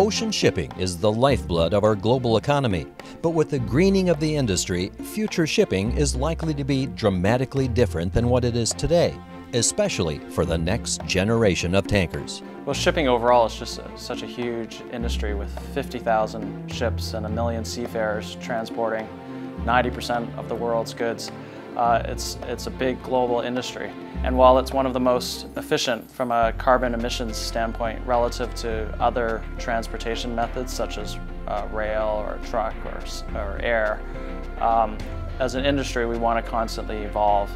Ocean shipping is the lifeblood of our global economy, but with the greening of the industry, future shipping is likely to be dramatically different than what it is today, especially for the next generation of tankers. Well, shipping overall is just such a huge industry with 50,000 ships and 1 million seafarers transporting 90% of the world's goods. It's a big global industry. And while it's one of the most efficient from a carbon emissions standpoint relative to other transportation methods such as rail or truck or air, as an industry we want to constantly evolve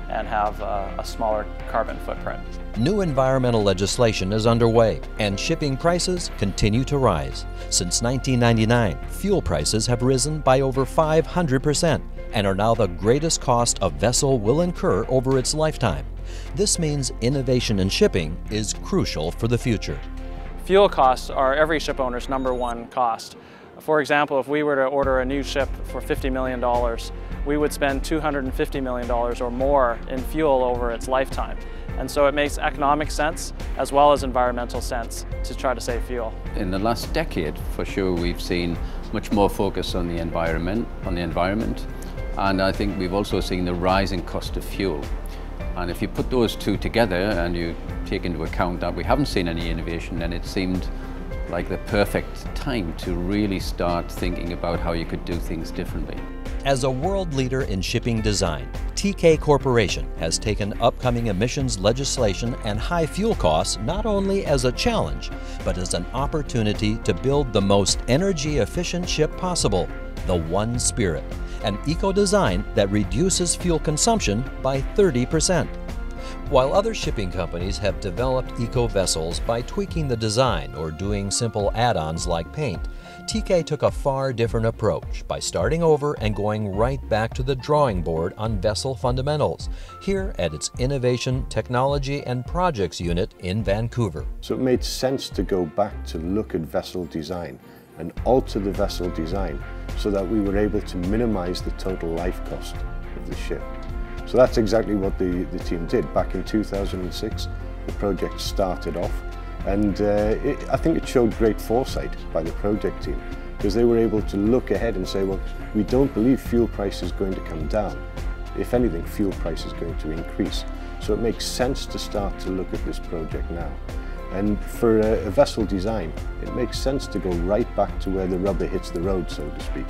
and have a smaller carbon footprint. New environmental legislation is underway and shipping prices continue to rise. Since 1999, fuel prices have risen by over 500% and are now the greatest cost a vessel will incur over its lifetime. This means innovation in shipping is crucial for the future. Fuel costs are every ship owner's #1 cost. For example, if we were to order a new ship for $50 million, we would spend $250 million or more in fuel over its lifetime. And so it makes economic sense as well as environmental sense to try to save fuel. In the last decade, for sure, we've seen much more focus on the environment, and I think we've also seen the rising cost of fuel. And if you put those two together and you take into account that we haven't seen any innovation, then it seemed like the perfect time to really start thinking about how you could do things differently. As a world leader in shipping design, Teekay Corporation has taken upcoming emissions legislation and high fuel costs not only as a challenge, but as an opportunity to build the most energy-efficient ship possible, the One Spirit, an eco-design that reduces fuel consumption by 30%. While other shipping companies have developed eco-vessels by tweaking the design or doing simple add-ons like paint, Teekay took a far different approach by starting over and going right back to the drawing board on vessel fundamentals, here at its Innovation, Technology and Projects Unit in Vancouver. So it made sense to go back to look at vessel design and alter the vessel design so that we were able to minimize the total life cost of the ship. So that's exactly what the team did. Back in 2006, the project started off, and I think it showed great foresight by the project team, because they were able to look ahead and say, well, we don't believe fuel price is going to come down. If anything, fuel price is going to increase. So it makes sense to start to look at this project now. And for a vessel design, it makes sense to go right back to where the rubber hits the road, so to speak.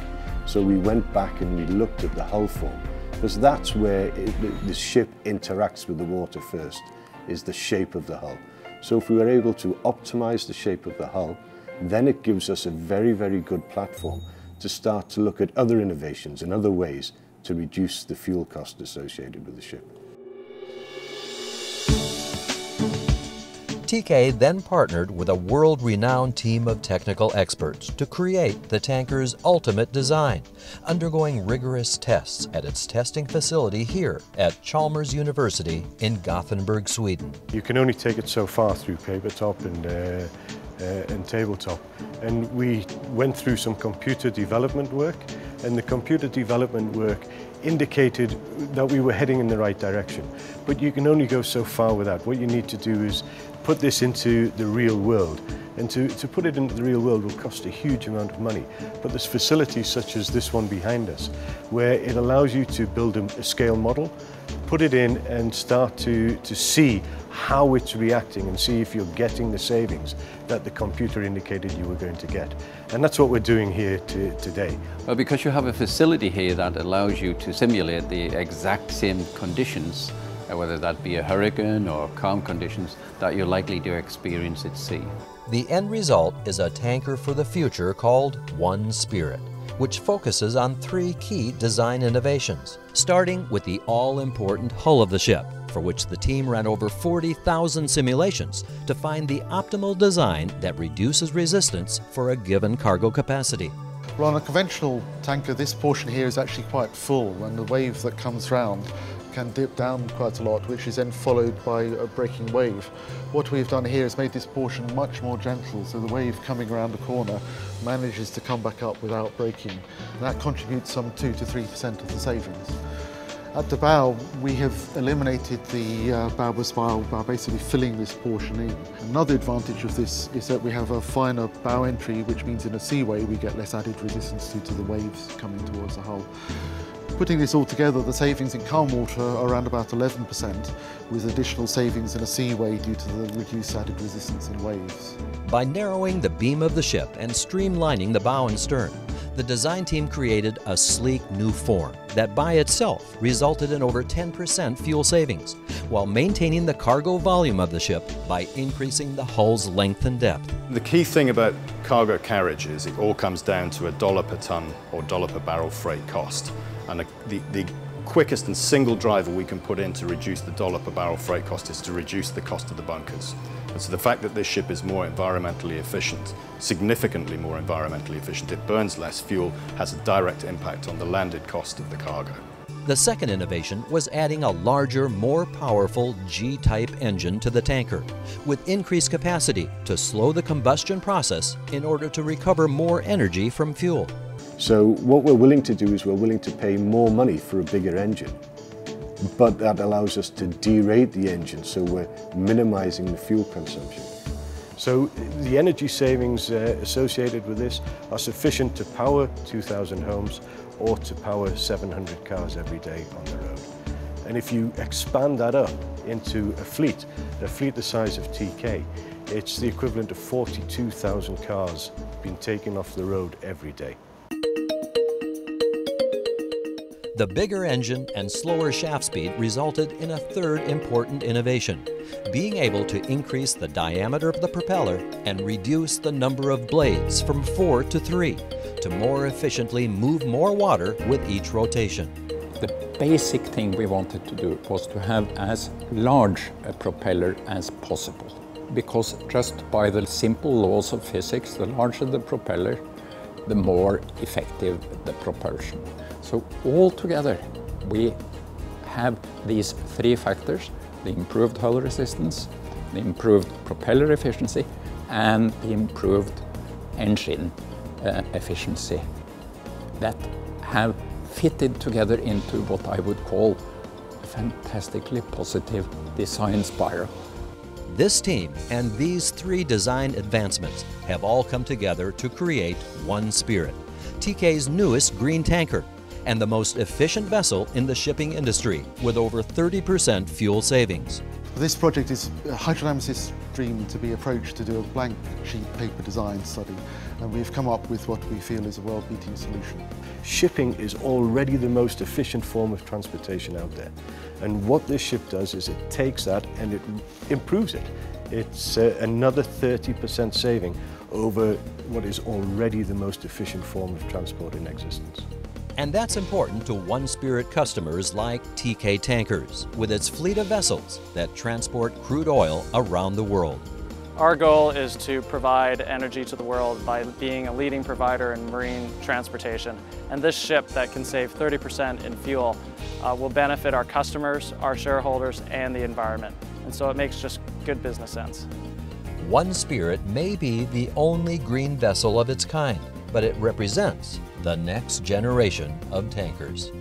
So we went back and we looked at the hull form, because that's where the ship interacts with the water first, is the shape of the hull. So if we were able to optimize the shape of the hull, then it gives us a very, very good platform to start to look at other innovations and other ways to reduce the fuel cost associated with the ship. Teekay then partnered with a world-renowned team of technical experts to create the tanker's ultimate design, undergoing rigorous tests at its testing facility here at Chalmers University in Gothenburg, Sweden. You can only take it so far through paper top and tabletop. And we went through some computer development work, and the computer development work indicated that we were heading in the right direction. But you can only go so far with that. What you need to do is put this into the real world. And to put it into the real world will cost a huge amount of money. But there's facilities such as this one behind us, where it allows you to build a scale model, put it in and start to see how it's reacting and see if you're getting the savings that the computer indicated you were going to get. And that's what we're doing here today. Well, because you have a facility here that allows you to simulate the exact same conditions, whether that be a hurricane or calm conditions, that you're likely to experience at sea. The end result is a tanker for the future called One Spirit, which focuses on 3 key design innovations, starting with the all-important hull of the ship, for which the team ran over 40,000 simulations to find the optimal design that reduces resistance for a given cargo capacity. Well, on a conventional tanker, this portion here is actually quite full, and the wave that comes round can dip down quite a lot, which is then followed by a breaking wave. What we've done here is made this portion much more gentle, so the wave coming around the corner manages to come back up without breaking. And that contributes some 2 to 3% of the savings. At the bow, we have eliminated the bow spile by basically filling this portion in. Another advantage of this is that we have a finer bow entry, which means in a seaway we get less added resistance due to the waves coming towards the hull. Putting this all together, the savings in calm water are around about 11%, with additional savings in a seaway due to the reduced added resistance in waves. By narrowing the beam of the ship and streamlining the bow and stern, the design team created a sleek new form that by itself resulted in over 10% fuel savings, while maintaining the cargo volume of the ship by increasing the hull's length and depth. The key thing about cargo carriage is it all comes down to $1 per ton or $1 per barrel freight cost. And the quickest and single driver we can put in to reduce the $1 per barrel freight cost is to reduce the cost of the bunkers. And so the fact that this ship is more environmentally efficient, significantly more environmentally efficient, it burns less fuel, has a direct impact on the landed cost of the cargo. The second innovation was adding a larger, more powerful G-type engine to the tanker, with increased capacity to slow the combustion process in order to recover more energy from fuel. So what we're willing to do is we're willing to pay more money for a bigger engine, but that allows us to derate the engine, so we're minimizing the fuel consumption. So the energy savings associated with this are sufficient to power 2,000 homes or to power 700 cars every day on the road. And if you expand that up into a fleet the size of Teekay, it's the equivalent of 42,000 cars being taken off the road every day. The bigger engine and slower shaft speed resulted in a third important innovation, being able to increase the diameter of the propeller and reduce the number of blades from 4 to 3 to more efficiently move more water with each rotation. The basic thing we wanted to do was to have as large a propeller as possible, because just by the simple laws of physics, the larger the propeller, the more effective the propulsion. So altogether, we have these three factors: the improved hull resistance, the improved propeller efficiency, and the improved engine efficiency, that have fitted together into what I would call a fantastically positive design spiral. This team and these three design advancements have all come together to create One Spirit, Teekay's newest green tanker, and the most efficient vessel in the shipping industry, with over 30% fuel savings. This project is a hydrodynamicist's dream to be approached to do a blank sheet paper design study, and we've come up with what we feel is a world-beating solution. Shipping is already the most efficient form of transportation out there. And what this ship does is it takes that and it improves it. It's another 30% saving over what is already the most efficient form of transport in existence. And that's important to One Spirit customers like Teekay Tankers, with its fleet of vessels that transport crude oil around the world. Our goal is to provide energy to the world by being a leading provider in marine transportation. And this ship that can save 30% in fuel will benefit our customers, our shareholders, and the environment. And so it makes just good business sense. One Spirit may be the only green vessel of its kind, but it represents the next generation of tankers.